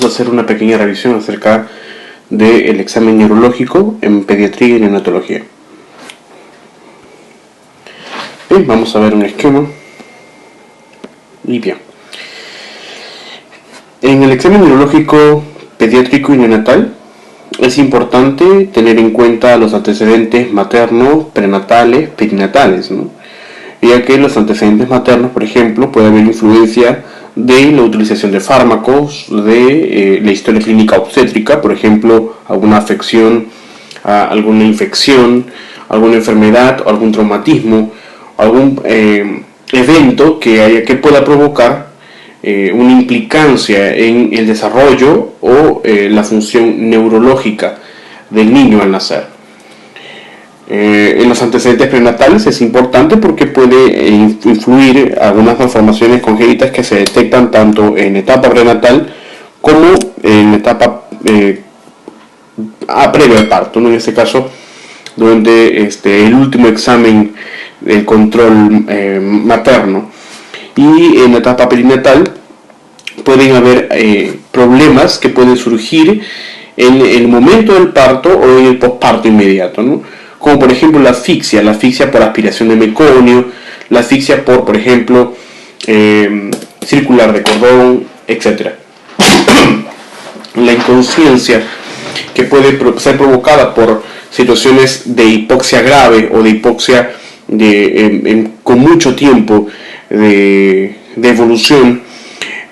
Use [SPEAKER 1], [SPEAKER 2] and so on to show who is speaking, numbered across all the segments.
[SPEAKER 1] vamos a hacer una pequeña revisión acerca del examen neurológico en pediatría y neonatología. Bien, vamos a ver un esquema. Y bien. En el examen neurológico pediátrico y neonatal es importante tener en cuenta los antecedentes maternos, prenatales, perinatales, ¿no? Ya que los antecedentes maternos, por ejemplo, puede haber influencia de la utilización de fármacos, de la historia clínica obstétrica, por ejemplo, alguna afección, alguna infección, alguna enfermedad, algún traumatismo, algún evento que pueda provocar una implicancia en el desarrollo o la función neurológica del niño al nacer. En los antecedentes prenatales es importante porque puede influir algunas malformaciones congénitas que se detectan tanto en etapa prenatal como en etapa previa al parto, ¿no? En este caso, durante el último examen del control materno. Y en la etapa perinatal pueden haber problemas que pueden surgir en el momento del parto o en el posparto inmediato, ¿no? Como por ejemplo la asfixia por aspiración de meconio, la asfixia por ejemplo, circular de cordón, etc. La inconsciencia que puede ser provocada por situaciones de hipoxia grave o de hipoxia con mucho tiempo de evolución,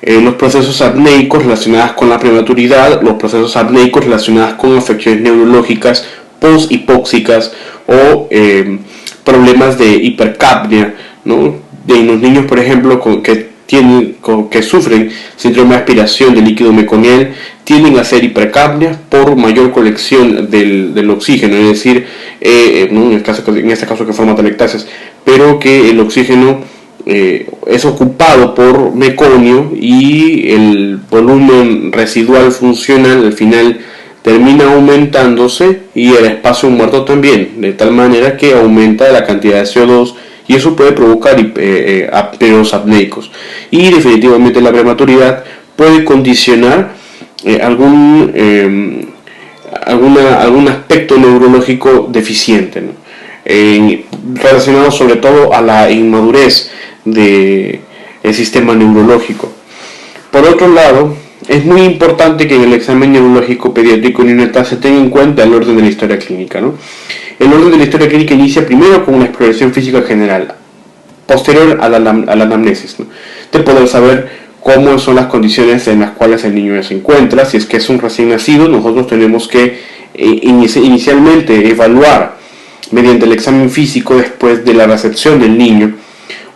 [SPEAKER 1] los procesos apneicos relacionados con la prematuridad, los procesos apneicos relacionados con afecciones neurológicas post-hipóxicas o problemas de hipercapnia, ¿no? De los niños, por ejemplo, que sufren síndrome de aspiración de líquido meconial, tienden a ser hipercapnias por mayor colección del oxígeno, es decir, ¿no? en este caso que forma atelectasias, pero que el oxígeno es ocupado por meconio y el volumen residual funcional al final termina aumentándose y el espacio muerto también, de tal manera que aumenta la cantidad de CO2 y eso puede provocar periodos apneicos. Y definitivamente la prematuridad puede condicionar algún aspecto neurológico deficiente, ¿no? Relacionado sobre todo a la inmadurez del sistema neurológico. Por otro lado, es muy importante que en el examen neurológico pediátrico neonatal se tenga en cuenta el orden de la historia clínica, ¿no? El orden de la historia clínica inicia primero con una exploración física general, posterior a la anamnesis, ¿no? De poder saber cómo son las condiciones en las cuales el niño se encuentra. Si es que es un recién nacido, nosotros tenemos que inicialmente evaluar mediante el examen físico después de la recepción del niño,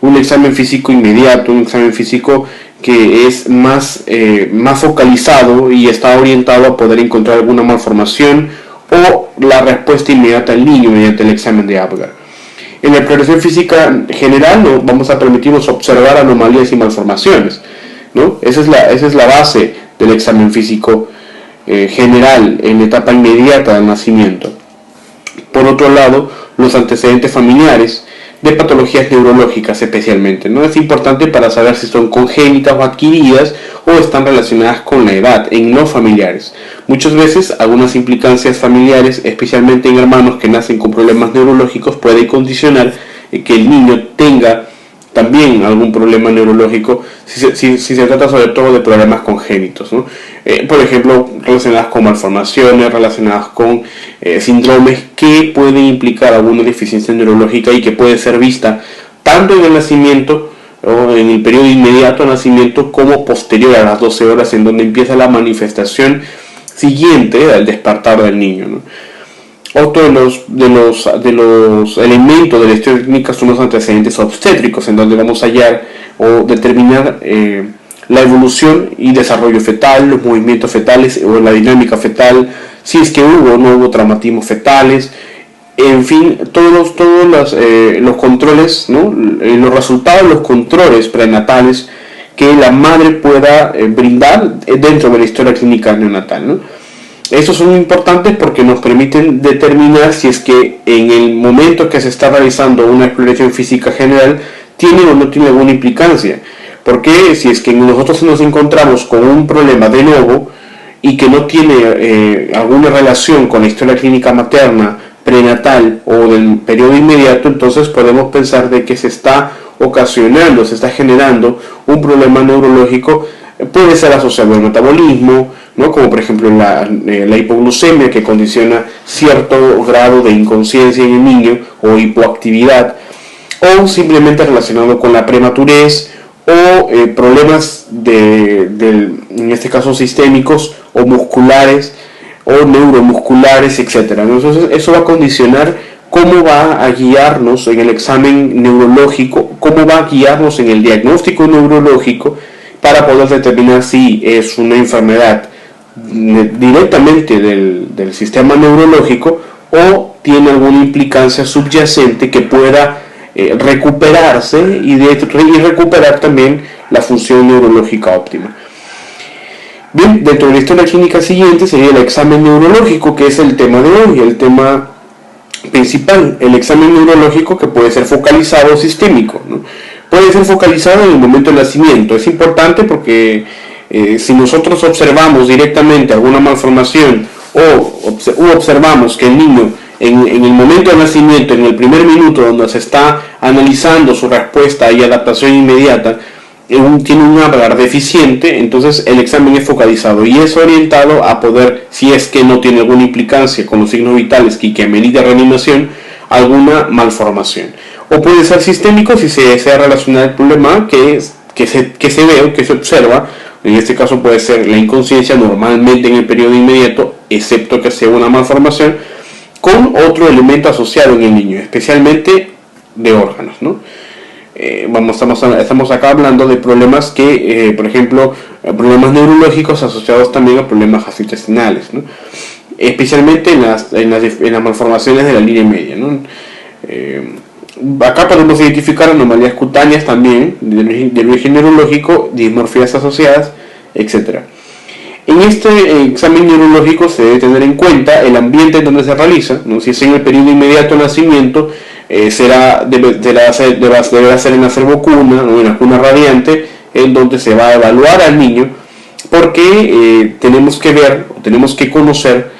[SPEAKER 1] un examen físico inmediato, un examen físico que es más focalizado y está orientado a poder encontrar alguna malformación o la respuesta inmediata al niño mediante el examen de Apgar. En la exploración física general nos vamos a permitirnos observar anomalías y malformaciones, ¿no? Esa es la base del examen físico general en la etapa inmediata del nacimiento. Por otro lado, los antecedentes familiares de patologías neurológicas especialmente, ¿no? Es importante para saber si son congénitas o adquiridas o están relacionadas con la edad en no familiares. Muchas veces algunas implicancias familiares, especialmente en hermanos que nacen con problemas neurológicos, pueden condicionar que el niño tenga también algún problema neurológico si se trata sobre todo de problemas congénitos, ¿no? Por ejemplo, relacionadas con malformaciones, relacionadas con síndromes que pueden implicar alguna deficiencia neurológica y que puede ser vista tanto en el nacimiento o en el periodo inmediato al nacimiento como posterior a las 12 horas en donde empieza la manifestación siguiente al despertar del niño, ¿no? Otro de los elementos de la historia clínica son los antecedentes obstétricos, en donde vamos a hallar o determinar la evolución y desarrollo fetal, los movimientos fetales o la dinámica fetal, si es que hubo o no hubo traumatismos fetales, en fin, todos los controles, ¿no? Los resultados de los controles prenatales que la madre pueda brindar dentro de la historia clínica neonatal, ¿no? Estos son importantes porque nos permiten determinar si es que en el momento que se está realizando una exploración física general tiene o no tiene alguna implicancia. Porque si es que nosotros nos encontramos con un problema de nuevo, y que no tiene alguna relación con la historia clínica materna, prenatal o del periodo inmediato, entonces podemos pensar de que se está ocasionando, se está generando un problema neurológico. Puede ser asociado al metabolismo, ¿no? Como por ejemplo la hipoglucemia, que condiciona cierto grado de inconsciencia en el niño, o hipoactividad, o simplemente relacionado con la prematurez, o problemas en este caso sistémicos o musculares o neuromusculares, etc. Entonces eso va a condicionar cómo va a guiarnos en el examen neurológico, cómo va a guiarnos en el diagnóstico neurológico, para poder determinar si es una enfermedad directamente del sistema neurológico o tiene alguna implicancia subyacente que pueda recuperarse y recuperar también la función neurológica óptima. Bien, dentro de la historia clínica siguiente sería el examen neurológico, que es el tema de hoy, el tema principal. El examen neurológico, que puede ser focalizado o sistémico, ¿no? Puede ser focalizado en el momento del nacimiento. Es importante porque si nosotros observamos directamente alguna malformación o observamos que el niño en el momento del nacimiento, en el primer minuto donde se está analizando su respuesta y adaptación inmediata, tiene un hablar deficiente, entonces el examen es focalizado y es orientado a poder, si es que no tiene alguna implicancia con los signos vitales y que amerita reanimación, alguna malformación. O puede ser sistémico si se desea relacionar el problema que se ve o que se observa. En este caso puede ser la inconsciencia, normalmente en el periodo inmediato, excepto que sea una malformación, con otro elemento asociado en el niño, especialmente de órganos, ¿no? Estamos acá hablando de problemas que, por ejemplo, problemas neurológicos asociados también a problemas gastrointestinales, ¿no? Especialmente en las malformaciones de la línea media, ¿no? Acá podemos identificar anomalías cutáneas también de origen neurológico, dismorfias asociadas, etc. En este examen neurológico se debe tener en cuenta el ambiente en donde se realiza, ¿no? Si es en el periodo inmediato al nacimiento, deberá ser en la cervocuna o en la cuna radiante, en donde se va a evaluar al niño, porque tenemos que ver, tenemos que conocer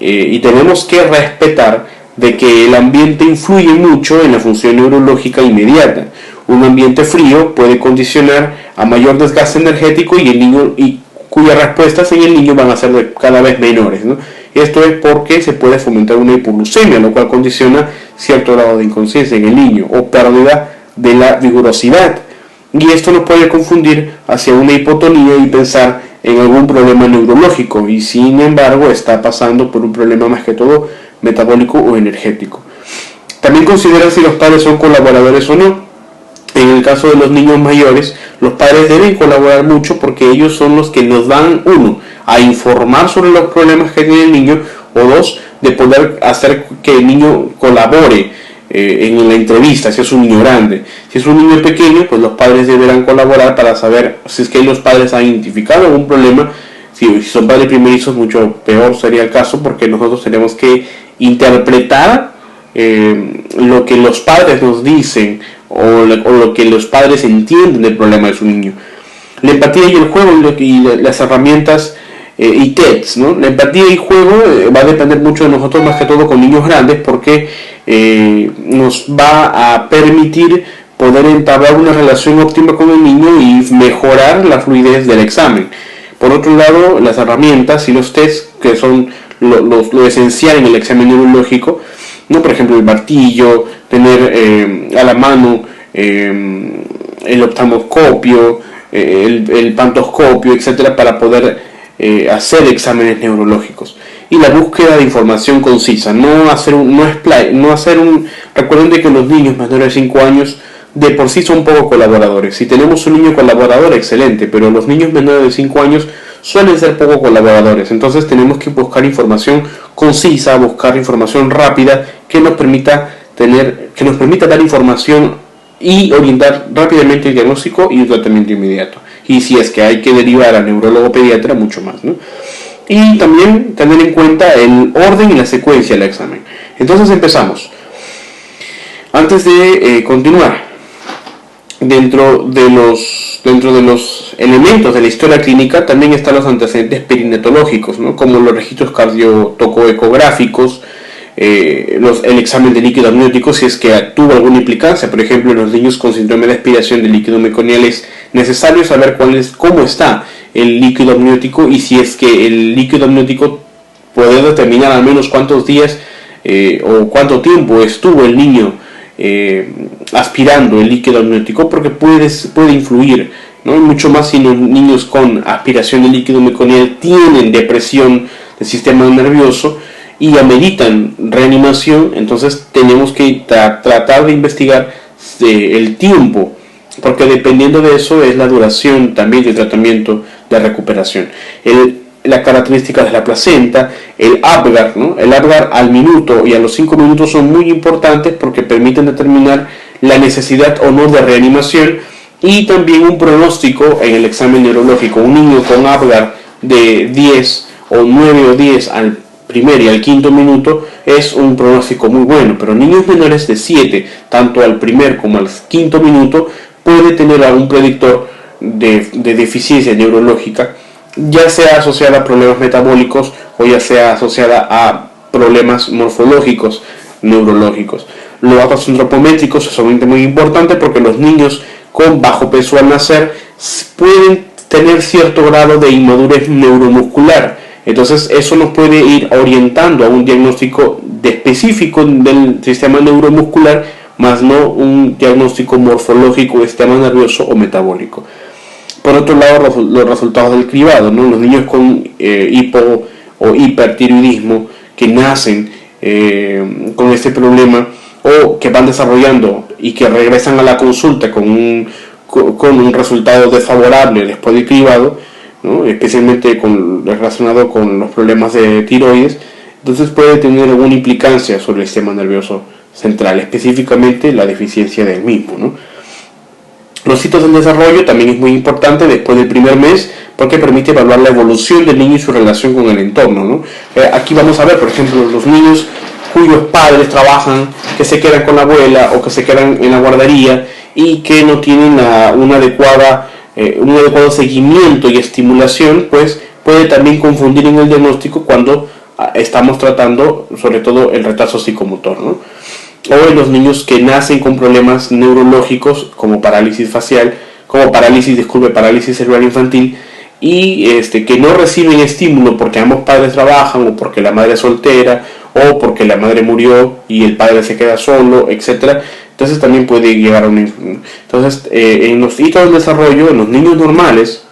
[SPEAKER 1] y tenemos que respetar de que el ambiente influye mucho en la función neurológica inmediata. Un ambiente frío puede condicionar a mayor desgaste energético y cuyas respuestas en el niño van a ser cada vez menores, ¿no? Esto es porque se puede fomentar una hipoglucemia, lo cual condiciona cierto grado de inconsciencia en el niño o pérdida de la vigorosidad. Y esto nos puede confundir hacia una hipotonía y pensar en algún problema neurológico, y sin embargo está pasando por un problema más que todo metabólico o energético. También considerar si los padres son colaboradores o no. En el caso de los niños mayores, los padres deben colaborar mucho porque ellos son los que nos van, uno, a informar sobre los problemas que tiene el niño, o dos, de poder hacer que el niño colabore en la entrevista, si es un niño grande. Si es un niño pequeño, pues los padres deberán colaborar para saber si es que los padres han identificado algún problema. Si son padres primerizos, mucho peor sería el caso, porque nosotros tenemos que interpretar lo que los padres nos dicen o lo que los padres entienden del problema de su niño. La empatía y el juego y las herramientas y TEDs, ¿no? La empatía y juego va a depender mucho de nosotros, más que todo con niños grandes, porque nos va a permitir poder entablar una relación óptima con el niño y mejorar la fluidez del examen. Por otro lado, las herramientas y los tests, que son lo esencial en el examen neurológico, ¿no? Por ejemplo, el martillo, tener a la mano el oftalmoscopio, el pantoscopio, etcétera, para poder hacer exámenes neurológicos. Y la búsqueda de información concisa, recuerden de que los niños menores de 5 años de por sí son poco colaboradores. Si tenemos un niño colaborador, excelente, pero los niños menores de 5 años suelen ser poco colaboradores. Entonces tenemos que buscar información concisa, buscar información rápida que nos permita dar información y orientar rápidamente el diagnóstico y el tratamiento inmediato. Y si es que hay que derivar al neurólogo pediatra, mucho más, ¿no? Y también tener en cuenta el orden y la secuencia del examen. Entonces empezamos. Antes de continuar, dentro de los elementos de la historia clínica también están los antecedentes perinatológicos, ¿no? Como los registros cardiotocoecográficos, el examen de líquido amniótico si es que tuvo alguna implicancia. Por ejemplo, en los niños con síndrome de aspiración de líquido meconial es necesario saber cómo está el líquido amniótico y si es que el líquido amniótico puede determinar al menos cuántos días o cuánto tiempo estuvo el niño aspirando el líquido amniótico, porque puede influir, ¿no? Y mucho más si los niños con aspiración de líquido meconial tienen depresión del sistema nervioso y ameritan reanimación. Entonces tenemos que tratar de investigar el tiempo, porque dependiendo de eso es la duración también del tratamiento de recuperación. Las características de la placenta, el Apgar, ¿no? El Apgar al minuto y a los 5 minutos son muy importantes porque permiten determinar la necesidad o no de reanimación, y también un pronóstico en el examen neurológico. Un niño con Apgar de 10 o 9 o 10 al primer y al quinto minuto es un pronóstico muy bueno, pero niños menores de 7, tanto al primer como al quinto minuto, puede tener algún predictor de deficiencia neurológica, ya sea asociada a problemas metabólicos o ya sea asociada a problemas morfológicos neurológicos. Los datos antropométricos son muy importantes porque los niños con bajo peso al nacer pueden tener cierto grado de inmadurez neuromuscular. Entonces eso nos puede ir orientando a un diagnóstico específico del sistema neuromuscular, más no un diagnóstico morfológico del sistema nervioso o metabólico. Por otro lado, los resultados del cribado, ¿no? Los niños con hipo o hipertiroidismo que nacen con este problema o que van desarrollando y que regresan a la consulta con un resultado desfavorable después del cribado, ¿no? Especialmente relacionado con los problemas de tiroides, entonces puede tener alguna implicancia sobre el sistema nervioso central, específicamente la deficiencia del mismo, ¿no? Los hitos del desarrollo también es muy importante después del primer mes, porque permite evaluar la evolución del niño y su relación con el entorno, ¿no? Aquí vamos a ver, por ejemplo, los niños cuyos padres trabajan, que se quedan con la abuela o que se quedan en la guardería y que no tienen un adecuado seguimiento y estimulación, pues puede también confundir en el diagnóstico cuando estamos tratando sobre todo el retraso psicomotor, ¿no? O en los niños que nacen con problemas neurológicos como parálisis cerebral infantil, y que no reciben estímulo porque ambos padres trabajan, o porque la madre es soltera, o porque la madre murió y el padre se queda solo, etc. Entonces también puede llegar a Entonces, en los hitos del desarrollo, en los niños normales,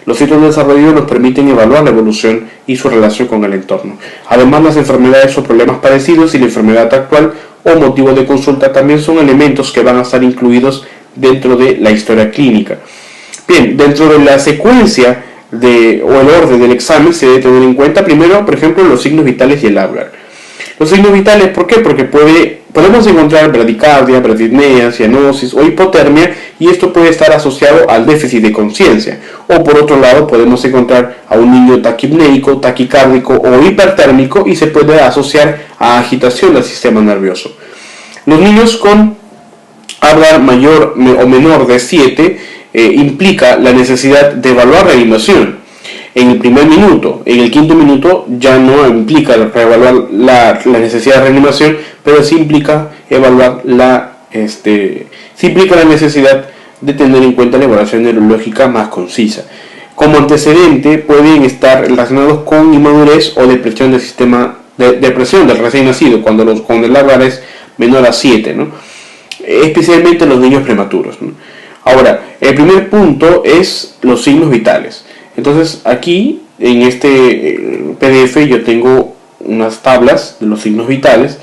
[SPEAKER 1] los hitos de desarrollo nos permiten evaluar la evolución y su relación con el entorno. Además, las enfermedades o problemas padecidos y la enfermedad actual o motivo de consulta también son elementos que van a estar incluidos dentro de la historia clínica. Bien, dentro de la secuencia o el orden del examen se debe tener en cuenta primero, por ejemplo, los signos vitales y el Apgar. Los signos vitales, ¿por qué? Porque podemos encontrar bradicardia, bradipnea, cianosis o hipotermia, y esto puede estar asociado al déficit de conciencia. O por otro lado, podemos encontrar a un niño taquipnéico, taquicárdico o hipertérmico, y se puede asociar a agitación del sistema nervioso. Los niños con Apgar mayor o menor de 7 implica la necesidad de evaluar reanimación en el primer minuto. En el quinto minuto ya no implica reevaluar la necesidad de reanimación, pero sí implica evaluar sí implica la necesidad de tener en cuenta la evaluación neurológica más concisa. Como antecedente pueden estar relacionados con inmadurez o depresión del recién nacido, cuando el Apgar es menor a 7, ¿no? Especialmente los niños prematuros, ¿no? Ahora, el primer punto es los signos vitales. Entonces aquí en este PDF yo tengo unas tablas de los signos vitales,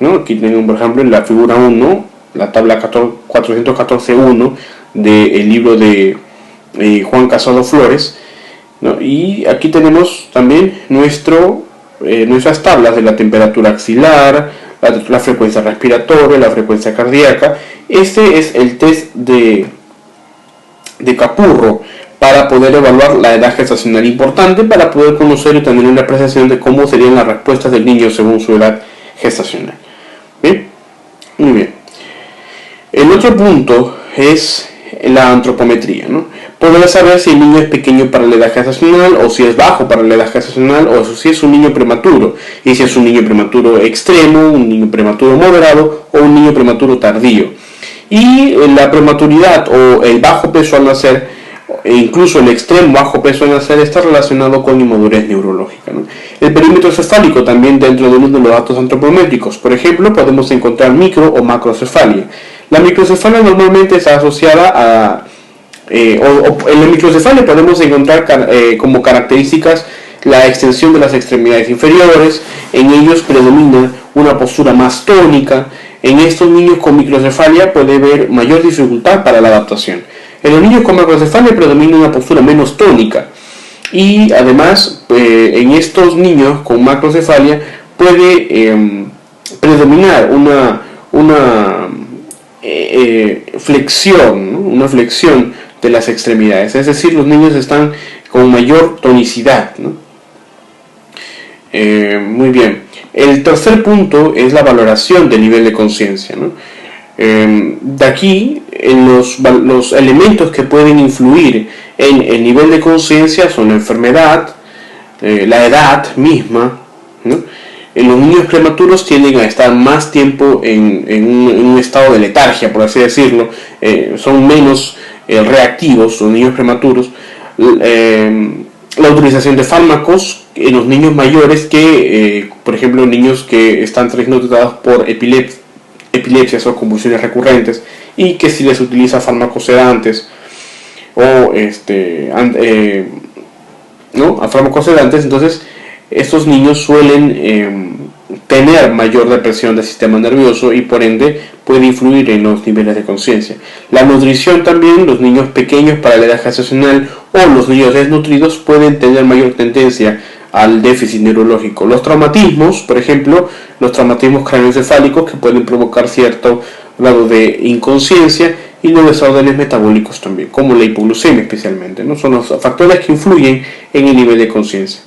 [SPEAKER 1] ¿no? Aquí tengo, por ejemplo, en la figura 1, la tabla 414.1 del libro de Juan Casado Flores, ¿no? Y aquí tenemos también nuestras tablas de la temperatura axilar, la frecuencia respiratoria, la frecuencia cardíaca. Este es el test de Capurro para poder evaluar la edad gestacional, importante para poder conocer y tener una apreciación de cómo serían las respuestas del niño según su edad gestacional. ¿Bien? Muy bien. El otro punto es la antropometría, ¿no? Poder saber si el niño es pequeño para la edad gestacional o si es bajo para la edad gestacional o si es un niño prematuro, y si es un niño prematuro extremo, un niño prematuro moderado o un niño prematuro tardío. Y la prematuridad o el bajo peso al nacer, e incluso el extremo bajo peso al nacer, está relacionado con inmadurez neurológica, ¿no? El perímetro cefálico también dentro de uno de los datos antropométricos. Por ejemplo, podemos encontrar micro o macrocefalia. La microcefalia normalmente está asociada a... en la microcefalia podemos encontrar como características la extensión de las extremidades inferiores. En ellos predomina una postura más tónica. En estos niños con microcefalia puede haber mayor dificultad para la adaptación. En los niños con macrocefalia predomina una postura menos tónica. Y además, en estos niños con macrocefalia puede predominar una flexión, ¿no? Una flexión de las extremidades. Es decir, los niños están con mayor tonicidad, ¿no? Muy bien. El tercer punto es la valoración del nivel de conciencia, ¿no? De aquí, los elementos que pueden influir en el nivel de conciencia son la enfermedad, la edad misma, ¿no? Los niños prematuros tienden a estar más tiempo en un estado de letargia, por así decirlo, son menos reactivos los niños prematuros. La utilización de fármacos en los niños mayores que, por ejemplo, niños que están tratados por epilepsias o convulsiones recurrentes y que si les utiliza fármacos sedantes o ¿no? a fármacos sedantes, entonces estos niños suelen tener mayor depresión del sistema nervioso y por ende puede influir en los niveles de conciencia. La nutrición también, los niños pequeños para la edad gestacional o los niños desnutridos pueden tener mayor tendencia al déficit neurológico. Los traumatismos, por ejemplo, los traumatismos craneoencefálicos que pueden provocar cierto grado de inconsciencia, y los desórdenes metabólicos también, como la hipoglucemia especialmente, ¿no? Son los factores que influyen en el nivel de conciencia.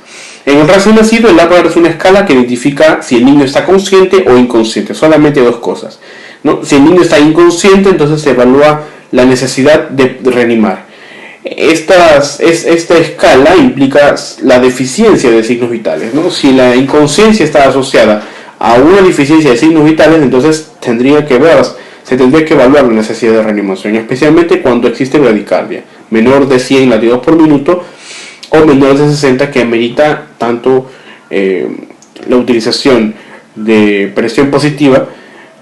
[SPEAKER 1] En el recién nacido, el APGAR es una escala que identifica si el niño está consciente o inconsciente, solamente dos cosas, ¿no? Si el niño está inconsciente, entonces se evalúa la necesidad de reanimar. Esta escala implica la deficiencia de signos vitales, ¿no? Si la inconsciencia está asociada a una deficiencia de signos vitales, entonces se tendría que evaluar la necesidad de reanimación, especialmente cuando existe bradicardia, menor de 100 latidos por minuto o menor de 60, que amerita tanto la utilización de presión positiva,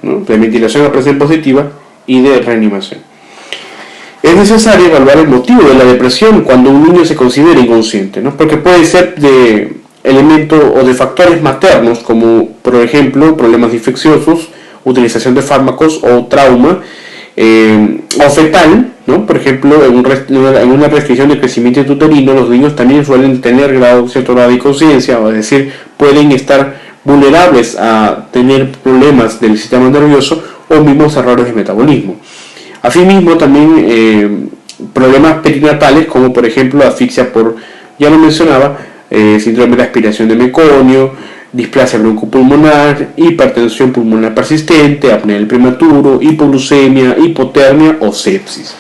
[SPEAKER 1] ¿no? De ventilación a presión positiva y de reanimación. Es necesario evaluar el motivo de la depresión cuando un niño se considera inconsciente, ¿no? Porque puede ser de elementos o de factores maternos, como por ejemplo problemas infecciosos, utilización de fármacos o trauma, o fetal, ¿no? Por ejemplo, en una restricción de crecimiento uterino, los niños también suelen tener cierto grado de inconsciencia, es decir, pueden estar vulnerables a tener problemas del sistema nervioso o mismos errores de metabolismo. Asimismo, también problemas perinatales, como por ejemplo asfixia ya lo mencionaba, síndrome de aspiración de meconio, displasia broncopulmonar, hipertensión pulmonar persistente, apnea del prematuro, hipoglucemia, hipotermia o sepsis.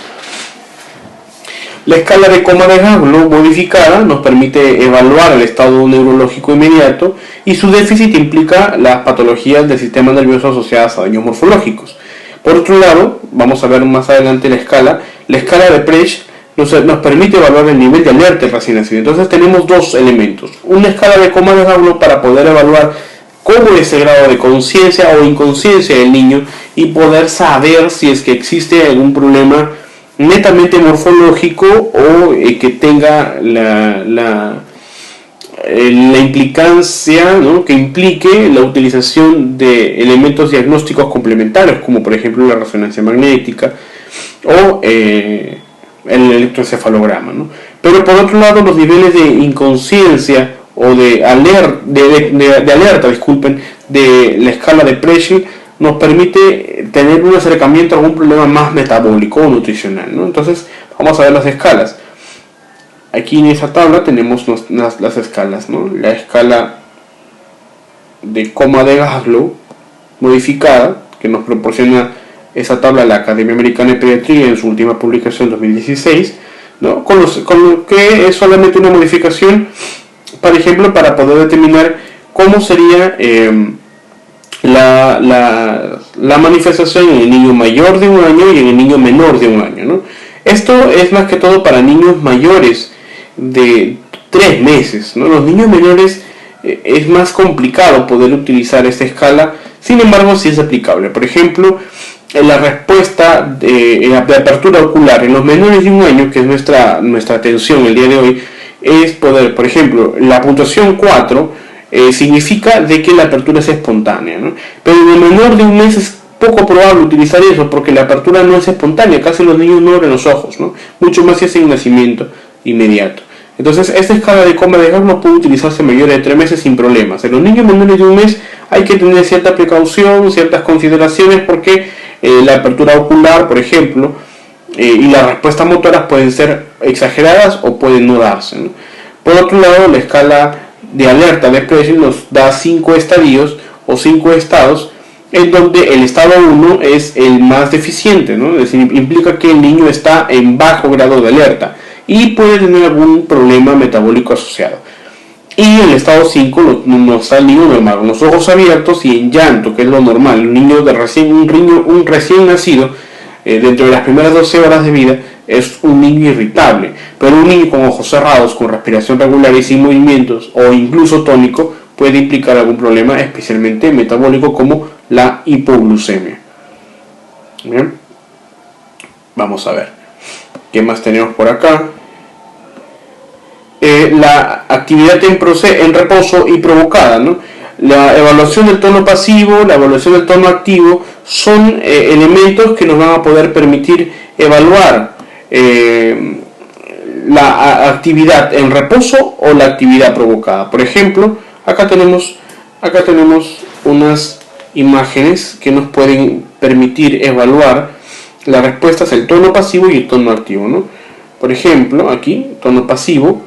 [SPEAKER 1] La escala de coma de Gablo modificada nos permite evaluar el estado neurológico inmediato, y su déficit implica las patologías del sistema nervioso asociadas a daños morfológicos. Por otro lado, vamos a ver más adelante la escala de Presch nos permite evaluar el nivel de alerta del recién nacido. Entonces tenemos dos elementos: una escala de coma de Gablo para poder evaluar cómo es el grado de conciencia o inconsciencia del niño y poder saber si es que existe algún problema netamente morfológico o que tenga la implicancia, ¿no? Que implique la utilización de elementos diagnósticos complementarios, como por ejemplo la resonancia magnética o el electroencefalograma, ¿no? Pero por otro lado, los niveles de inconsciencia o de alerta de la escala de Presch nos permite tener un acercamiento a algún problema más metabólico o nutricional, ¿no? Entonces vamos a ver las escalas. Aquí en esta tabla tenemos las escalas, ¿no? La escala de coma de Gablo modificada, que nos proporciona esa tabla la Academia Americana de Pediatría en su última publicación 2016, ¿no? Con lo que es solamente una modificación, por ejemplo, para poder determinar cómo sería la manifestación en el niño mayor de 1 año y en el niño menor de 1 año, ¿no? Esto es más que todo para niños mayores de 3 meses, ¿no? Los niños menores es más complicado poder utilizar esta escala, sin embargo sí es aplicable. Por ejemplo, en la respuesta de apertura ocular en los menores de 1 año, que es nuestra atención el día de hoy, es poder, por ejemplo, la puntuación 4 significa de que la apertura es espontánea, ¿no? Pero en el menor de 1 mes es poco probable utilizar eso porque la apertura no es espontánea, casi los niños no abren los ojos, ¿no? Mucho más si es en un nacimiento inmediato. Entonces, esta escala de Coma de Gauss puede utilizarse mayores de 3 meses sin problemas. En los niños menores de 1 mes hay que tener cierta precaución, ciertas consideraciones, porque la apertura ocular, por ejemplo, y las respuestas motoras pueden ser exageradas o pueden no darse, ¿no? Por otro lado, la escala de alerta de Presley nos da 5 estadios o 5 estados, en donde el estado 1 es el más deficiente, ¿no? Es decir, implica que el niño está en bajo grado de alerta y puede tener algún problema metabólico asociado. Y el estado 5 nos da el niño normal, con los ojos abiertos y en llanto, que es lo normal. Un niño un recién nacido, dentro de las primeras 12 horas de vida, es un niño irritable. Pero un niño con ojos cerrados, con respiración regular y sin movimientos, o incluso tónico, puede implicar algún problema, especialmente metabólico, como la hipoglucemia. Bien, vamos a ver qué más tenemos por acá. La actividad en reposo y provocada, ¿no? La evaluación del tono pasivo, la evaluación del tono activo son elementos que nos van a poder permitir evaluar la actividad en reposo o la actividad provocada. Por ejemplo, acá tenemos unas imágenes que nos pueden permitir evaluar las respuestas del tono pasivo y el tono activo, ¿no? Por ejemplo, aquí, tono pasivo,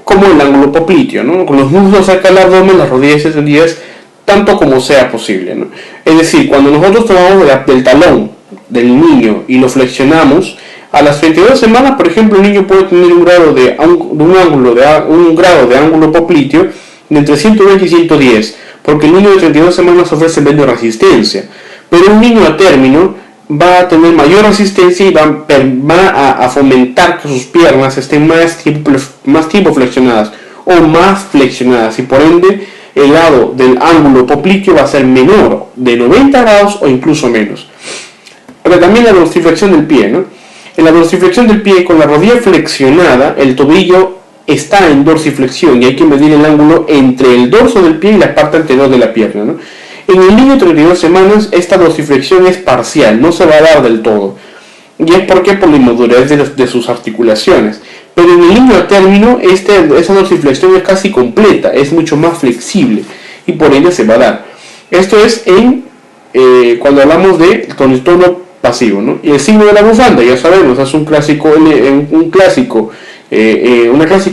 [SPEAKER 1] como el ángulo popliteo, ¿no? Con los muslos cerca del abdomen, las rodillas extendidas, tanto como sea posible, ¿no? Es decir, cuando nosotros tomamos del talón del niño y lo flexionamos, a las 32 semanas, por ejemplo, el niño puede tener un grado de ángulo popliteo de entre 120 y 110, porque el niño de 32 semanas ofrece menos resistencia, pero un niño a término va a tener mayor resistencia y va a fomentar que sus piernas estén más tiempo flexionadas o más flexionadas, y por ende el grado del ángulo popliteo va a ser menor, de 90 grados o incluso menos. Ahora, también la dorsiflexión del pie, ¿no? En la dorsiflexión del pie, con la rodilla flexionada, el tobillo está en dorsiflexión y hay que medir el ángulo entre el dorso del pie y la parte anterior de la pierna, ¿no? En el niño de 32 semanas esta dorsiflexión es parcial, no se va a dar del todo. Y es por la inmadurez de sus articulaciones. Pero en el niño a término esa dorsiflexión es casi completa, es mucho más flexible y por ende se va a dar. Esto es cuando hablamos de tono pasivo, ¿no? Y el signo de la bufanda, ya sabemos, es una clásica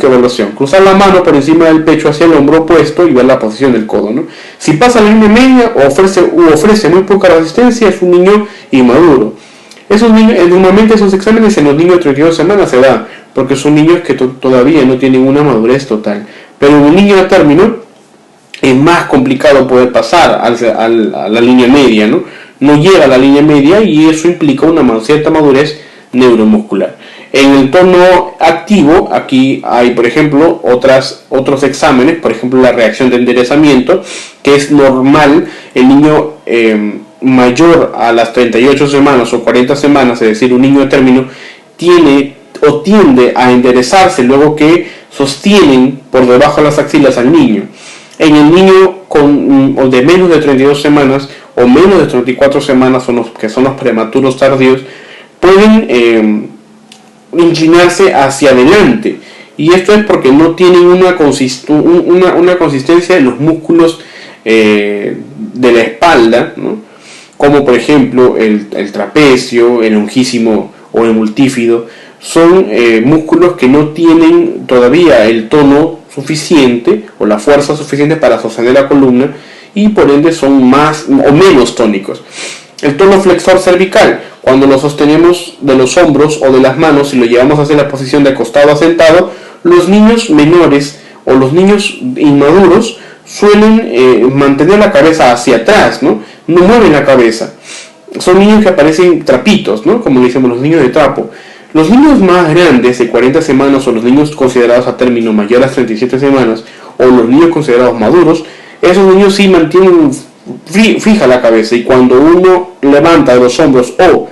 [SPEAKER 1] evaluación. Cruzar la mano por encima del pecho hacia el hombro opuesto y ver la posición del codo, ¿no? Si pasa la línea media o ofrece muy poca resistencia, es un niño inmaduro. Normalmente esos exámenes en los niños de 32 semanas se dan, porque son niños que todavía no tienen una madurez total. Pero en un niño a término es más complicado poder pasar a la línea media, ¿no? No llega a la línea media y eso implica una cierta madurez neuromuscular. En el tono activo, aquí hay, por ejemplo, otros exámenes, por ejemplo, la reacción de enderezamiento, que es normal. El niño mayor a las 38 semanas o 40 semanas, es decir, un niño de término, tiende a enderezarse luego que sostienen por debajo de las axilas al niño. En el niño de menos de 32 semanas o menos de 34 semanas, que son los prematuros tardíos, pueden inclinarse hacia adelante, y esto es porque no tienen una consistencia de los músculos de la espalda, ¿no? Como por ejemplo el trapecio, el longísimo o el multífido. Son músculos que no tienen todavía el tono suficiente o la fuerza suficiente para sostener la columna, y por ende son más o menos tónicos. El tono flexor cervical, cuando lo sostenemos de los hombros o de las manos y lo llevamos hacia la posición de acostado a sentado, los niños menores o los niños inmaduros suelen mantener la cabeza hacia atrás, ¿no? No mueven la cabeza. Son niños que parecen trapitos, ¿no? Como le decimos, los niños de trapo. Los niños más grandes, de 40 semanas, o los niños considerados a término mayor a 37 semanas, o los niños considerados maduros, esos niños sí mantienen fija la cabeza, y cuando uno levanta de los hombros o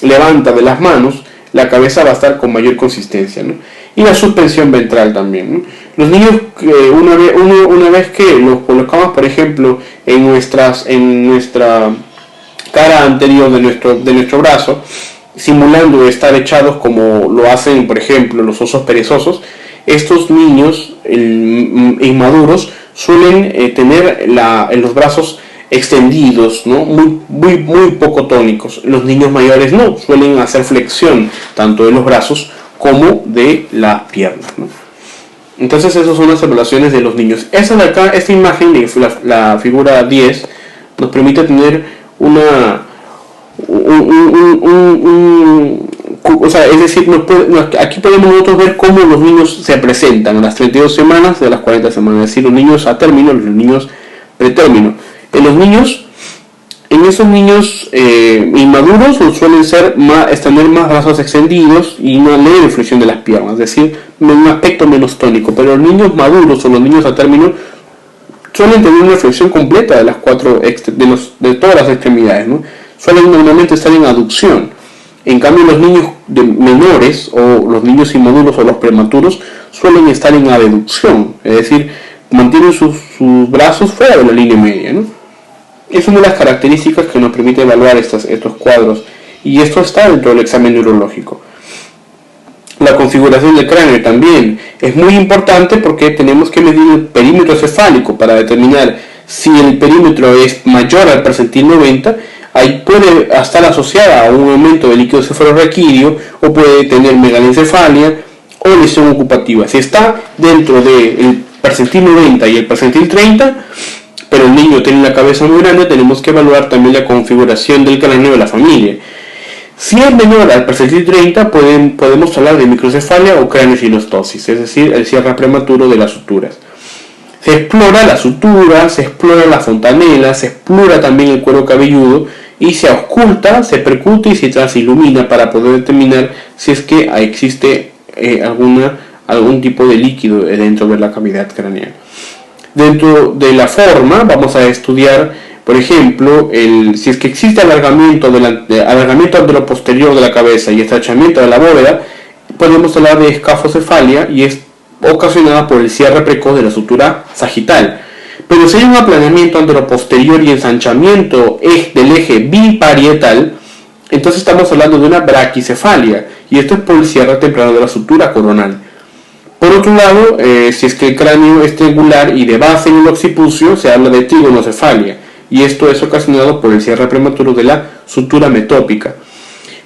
[SPEAKER 1] levanta de las manos, la cabeza va a estar con mayor consistencia, ¿no? Y la suspensión ventral también, ¿no? Los niños, una vez que los colocamos, por ejemplo, en nuestra cara anterior de nuestro brazo, simulando estar echados como lo hacen, por ejemplo, los osos perezosos, estos niños inmaduros suelen tener los brazos extendidos, ¿no? Muy poco tónicos. Los niños mayores no, suelen hacer flexión tanto de los brazos como de las piernas, ¿no? Entonces esas son las evaluaciones de los niños. Esta de acá, esta imagen de la figura 10 nos permite tener o sea, es decir, aquí podemos nosotros ver cómo los niños se presentan a las 32 semanas de las 40 semanas, es decir, los niños a término, los niños pretérmino. En esos niños inmaduros suelen tener más brazos extendidos y una leve flexión de las piernas, es decir, un aspecto menos tónico. Pero los niños maduros o los niños a término suelen tener una flexión completa de de todas las extremidades, ¿no? Suelen normalmente estar en aducción. En cambio, los niños menores o los niños inmaduros o los prematuros suelen estar en abducción, es decir, mantienen sus brazos fuera de la línea media, ¿no? Es una de las características que nos permite evaluar estos cuadros, y esto está dentro del examen neurológico. La configuración del cráneo también es muy importante, porque tenemos que medir el perímetro cefálico para determinar si el perímetro es mayor al percentil 90. Ahí puede estar asociada a un aumento del líquido cefalorraquídeo, o puede tener megalencefalia o lesión ocupativa. Si está dentro del percentil 90 y el percentil 30, pero el niño tiene la cabeza muy grande, tenemos que evaluar también la configuración del cráneo de la familia. Si es menor al percentil 30, podemos hablar de microcefalia o craneosinostosis, es decir, el cierre prematuro de las suturas. Se explora la sutura, se explora la fontanela, se explora también el cuero cabelludo, y se ausculta, se percute y se transilumina para poder determinar si es que existe algún tipo de líquido dentro de la cavidad craneal. Dentro de la forma vamos a estudiar, por ejemplo, si es que existe alargamiento anteroposterior de la cabeza y estrechamiento de la bóveda. Podemos hablar de escafocefalia, y es ocasionada por el cierre precoz de la sutura sagital. Pero si hay un aplanamiento anteroposterior y ensanchamiento del eje biparietal, entonces estamos hablando de una braquicefalia, y esto es por el cierre temprano de la sutura coronal. Por otro lado, si es que el cráneo es triangular y de base en el occipucio, se habla de trigonocefalia, y esto es ocasionado por el cierre prematuro de la sutura metópica.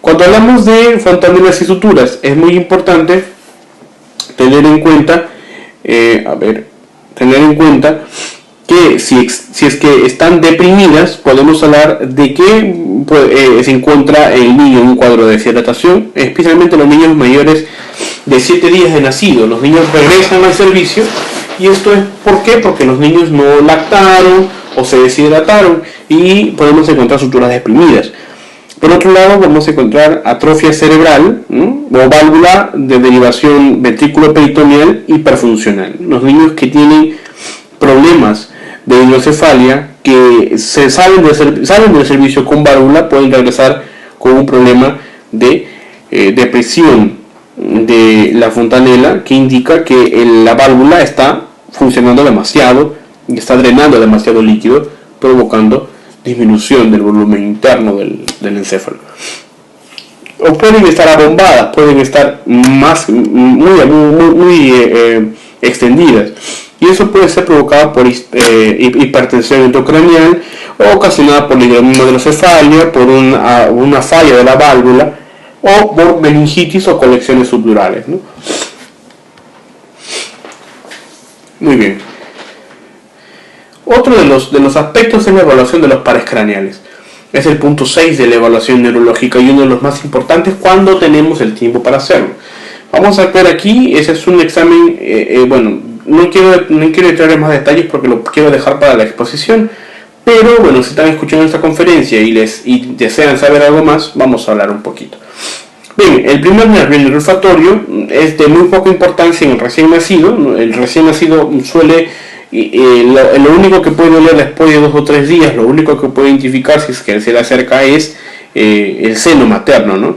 [SPEAKER 1] Cuando hablamos de fontanelas y suturas, es muy importante tener en cuenta que si es que están deprimidas, podemos hablar de que se encuentra el niño en un cuadro de deshidratación, especialmente los niños mayores de 7 días de nacido. Los niños regresan al servicio, y esto es ¿por qué? Porque los niños no lactaron o se deshidrataron, y podemos encontrar suturas deprimidas. Por otro lado, vamos a encontrar atrofia cerebral, ¿no? O válvula de derivación ventrículo-peritoneal hiperfuncional. Los niños que tienen problemas de hidrocefalia, que salen del servicio con válvula, pueden regresar con un problema de depresión de la fontanela, que indica que la válvula está funcionando demasiado y está drenando demasiado líquido, provocando disminución del volumen interno del encéfalo. O pueden estar abombadas, pueden estar muy extendidas, y eso puede ser provocado por hipertensión intracraneal, o ocasionada por hidrocefalia, por una falla de la válvula, o por meningitis o colecciones subdurales, ¿no? Muy bien. Otro de los aspectos es la evaluación de los pares craneales. Es el punto 6 de la evaluación neurológica y uno de los más importantes cuando tenemos el tiempo para hacerlo. Vamos a ver aquí, ese es un examen, bueno, no quiero entrar en más detalles porque lo quiero dejar para la exposición, pero bueno, si están escuchando esta conferencia y desean saber algo más, vamos a hablar un poquito. Bien, el primer nervio, el nervio olfatorio, es de muy poca importancia en el recién nacido. El recién nacido suele, lo único que puede oler después de 2 o 3 días, lo único que puede identificar si es que se le acerca es el seno materno, ¿no?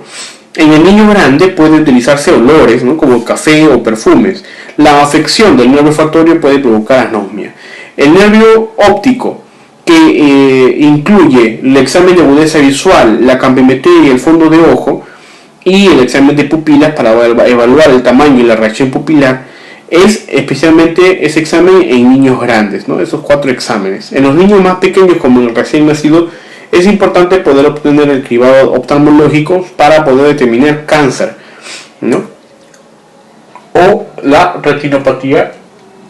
[SPEAKER 1] En el niño grande pueden utilizarse olores, ¿no?, como café o perfumes. La afección del nervio olfatorio puede provocar anosmia. El nervio óptico, que incluye el examen de agudeza visual, la campimetría y el fondo de ojo, y el examen de pupilas para evaluar el tamaño y la reacción pupilar, es especialmente ese examen en niños grandes, ¿no? Esos 4 exámenes. En los niños más pequeños, como el recién nacido, es importante poder obtener el cribado oftalmológico para poder determinar cáncer, ¿no?, o la retinopatía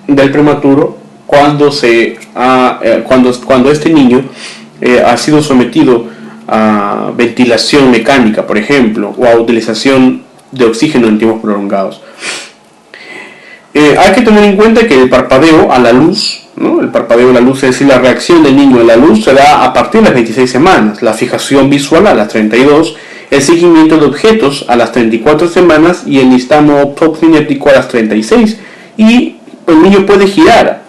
[SPEAKER 1] del prematuro cuando este niño ha sido sometido a ventilación mecánica, por ejemplo, o a utilización de oxígeno en tiempos prolongados. Hay que tener en cuenta que el parpadeo a la luz, ¿no?, el parpadeo a la luz, es decir, la reacción del niño a la luz, se da a partir de las 26 semanas, la fijación visual a las 32, el seguimiento de objetos a las 34 semanas y el nistagmo optocinético a las 36, y el niño puede girar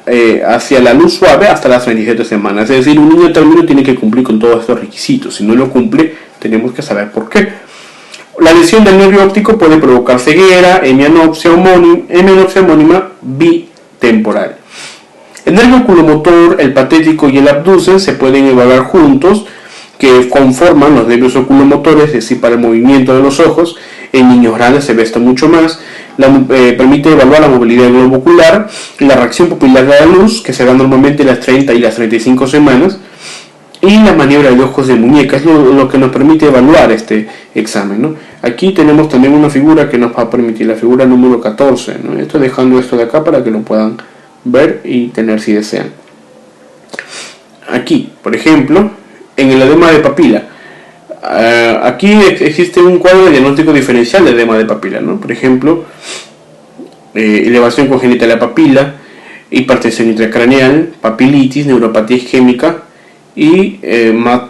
[SPEAKER 1] hacia la luz suave hasta las 37 semanas. Es decir, un niño término tiene que cumplir con todos estos requisitos. Si no lo cumple, tenemos que saber por qué. La lesión del nervio óptico puede provocar ceguera, hemianopsia homónima bitemporal. El nervio oculomotor, el patético y el abducen se pueden evaluar juntos, que conforman los nervios oculomotores, es decir, para el movimiento de los ojos. En niños grandes se ve esto mucho más. Permite evaluar la movilidad del globo ocular, la reacción pupilar de la luz, que se da normalmente en las 30 y las 35 semanas, y la maniobra de ojos de muñeca. Es lo que nos permite evaluar este examen, ¿no? Aquí tenemos también una figura que nos va a permitir, la figura número 14, ¿no? Estoy dejando esto de acá para que lo puedan ver y tener si desean. Aquí, por ejemplo, en el edema de papila, aquí existe un cuadro de diagnóstico diferencial de edema de papila, ¿no? Por ejemplo, elevación congénita de la papila, hipertensión intracraneal, papilitis, neuropatía isquémica y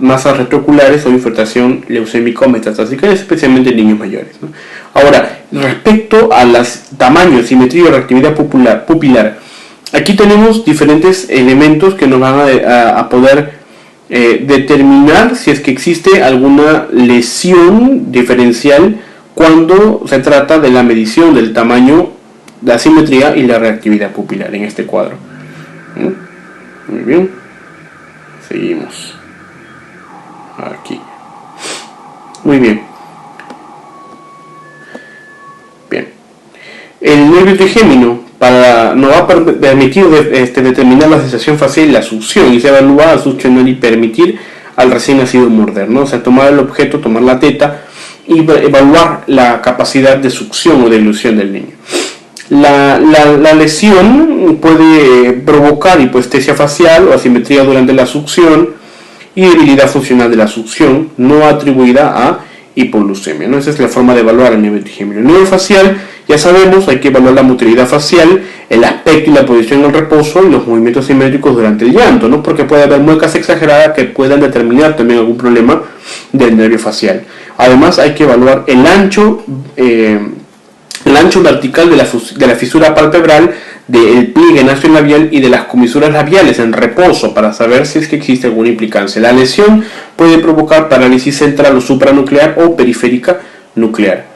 [SPEAKER 1] masas retrooculares o infiltración leucémica o metastásica, especialmente en niños mayores, ¿no? Ahora, respecto a los tamaños, simetría y reactividad pupilar, aquí tenemos diferentes elementos que nos van a poder determinar si es que existe alguna lesión diferencial cuando se trata de la medición del tamaño, la simetría y la reactividad pupilar en este cuadro. Muy bien, seguimos aquí. Muy bien. El nervio trigémino nos va a permitir determinar la sensación facial y la succión, y se evalúa a succionar y permitir al recién nacido morder, ¿no? O sea, tomar el objeto, tomar la teta y evaluar la capacidad de succión o de ilusión del niño. La lesión puede provocar hipoestesia facial o asimetría durante la succión y debilidad funcional de la succión no atribuida a hipoglucemia, ¿no? Esa es la forma de evaluar el nervio trigémino. El nervio facial, ya sabemos, hay que evaluar la motilidad facial, el aspecto y la posición en el reposo y los movimientos simétricos durante el llanto, ¿no? Porque puede haber muecas exageradas que puedan determinar también algún problema del nervio facial. Además, hay que evaluar el ancho vertical de la fisura palpebral, del pliegue nasolabial y de las comisuras labiales en reposo para saber si es que existe alguna implicancia. La lesión puede provocar parálisis central o supranuclear o periférica nuclear.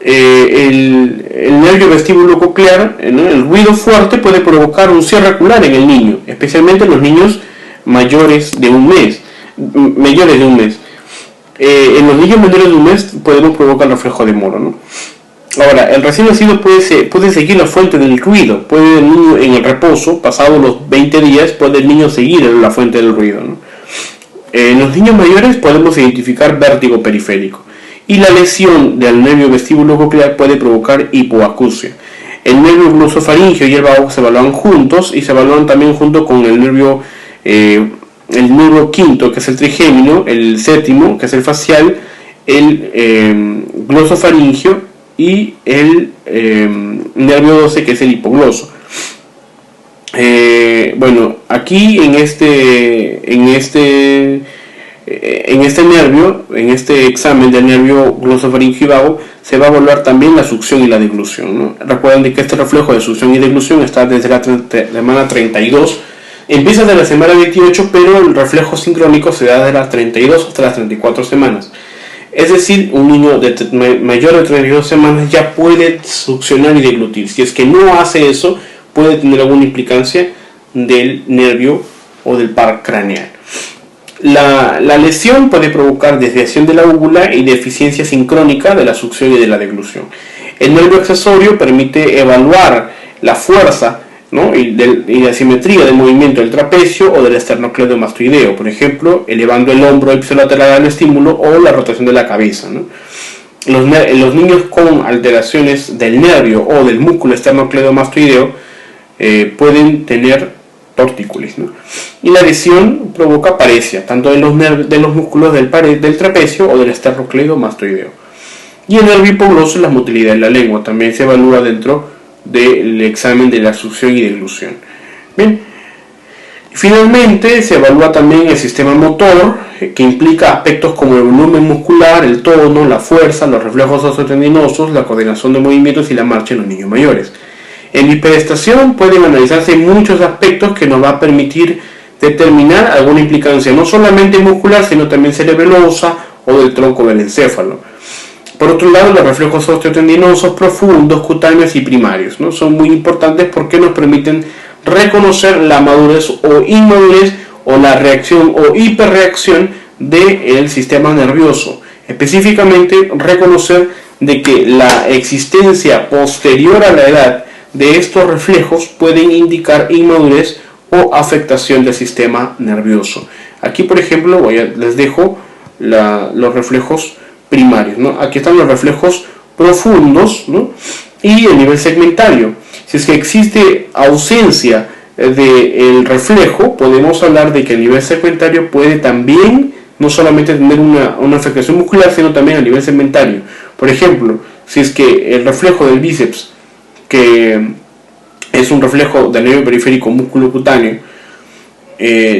[SPEAKER 1] El nervio vestíbulo coclear, ¿no? El ruido fuerte puede provocar un cierre ocular en el niño, especialmente en los niños mayores de un mes. En los niños menores de un mes podemos provocar reflejo de Moro, ¿no? Ahora, el recién nacido puede seguir la fuente del ruido. Puede el niño en el reposo, pasados los 20 días, puede el niño seguir la fuente del ruido, ¿no? En los niños mayores podemos identificar vértigo periférico. Y la lesión del nervio vestíbulo coclear puede provocar hipoacusia. El nervio glosofaringeo y el vago se evalúan juntos y se evalúan también junto con el nervio el nervio quinto, que es el trigémino, el séptimo, que es el facial, el glosofaringio y el nervio 12, que es el hipogloso. Bueno, aquí en este nervio, en este examen del nervio glosofaringio y vago, se va a evaluar también la succión y la deglución, ¿no? Recuerden que este reflejo de succión y deglución está desde la semana 32, empieza desde la semana 28, pero el reflejo sincrónico se da de las 32 hasta las 34 semanas. Es decir, un niño mayor de 32 semanas ya puede succionar y deglutir. Si es que no hace eso, puede tener alguna implicancia del nervio o del par craneal. La lesión puede provocar desviación de la úvula y deficiencia sincrónica de la succión y de la deglución. El nervio accesorio permite evaluar la fuerza, ¿no? y la simetría del movimiento del trapecio o del esternocleidomastoideo, por ejemplo, elevando el hombro ipsilateral al estímulo o la rotación de la cabeza, ¿no? Los niños con alteraciones del nervio o del músculo esternocleidomastoideo pueden tener tortícolis, ¿no? Y la lesión provoca paresia, tanto de los músculos del trapecio o del esternocleidomastoideo. Y el nervio hipogloso es la motilidad de la lengua, también se evalúa dentro del examen de la succión y deglución. Bien. Finalmente se evalúa también el sistema motor, que implica aspectos como el volumen muscular, el tono, la fuerza, los reflejos osteotendinosos, la coordinación de movimientos y la marcha en los niños mayores. En hiperestación pueden analizarse muchos aspectos que nos va a permitir determinar alguna implicancia, no solamente muscular, sino también cerebelosa o del tronco del encéfalo. Por otro lado, los reflejos osteotendinosos profundos, cutáneos y primarios, ¿no? Son muy importantes porque nos permiten reconocer la madurez o inmadurez o la reacción o hiperreacción del sistema nervioso. Específicamente, reconocer de que la existencia posterior a la edad de estos reflejos pueden indicar inmadurez o afectación del sistema nervioso. Aquí, por ejemplo, les dejo los reflejos primarios, ¿no? Aquí están los reflejos profundos, ¿no? Y el nivel segmentario. Si es que existe ausencia del reflejo, podemos hablar de que el nivel segmentario puede también no solamente tener una afectación muscular, sino también a nivel segmentario. Por ejemplo, si es que el reflejo del bíceps, que es un reflejo del nervio periférico músculo cutáneo,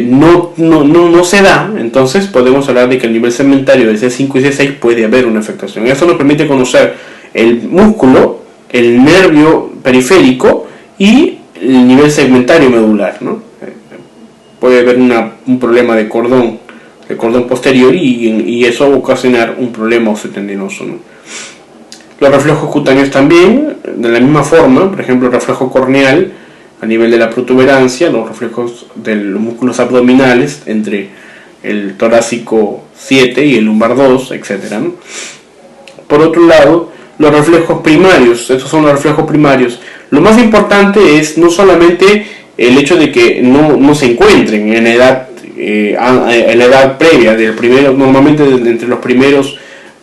[SPEAKER 1] no se da, entonces podemos hablar de que el nivel segmentario de C5 y C6 puede haber una afectación. Esto nos permite conocer el músculo, el nervio periférico y el nivel segmentario medular, ¿no? Puede haber un problema de cordón posterior y eso va a ocasionar un problema osteotendinoso, ¿no? Los reflejos cutáneos también, de la misma forma, por ejemplo el reflejo corneal a nivel de la protuberancia, los reflejos de los músculos abdominales entre el torácico 7 y el lumbar 2, etc., ¿no? Por otro lado, los reflejos primarios, estos son los reflejos primarios. Lo más importante es no solamente el hecho de que no se encuentren en la edad previa, normalmente entre los primeros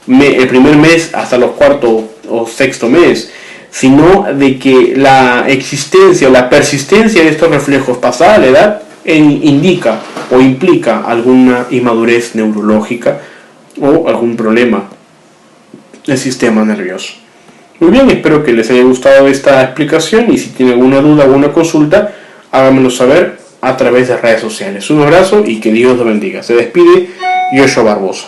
[SPEAKER 1] el primer mes hasta los cuarto o sexto mes, sino de que la existencia o la persistencia de estos reflejos pasada la edad indica o implica alguna inmadurez neurológica o algún problema del sistema nervioso. Muy bien, espero que les haya gustado esta explicación y si tienen alguna duda o alguna consulta, háganmelo saber a través de redes sociales. Un abrazo y que Dios los bendiga. Se despide Yoshua Barbosa.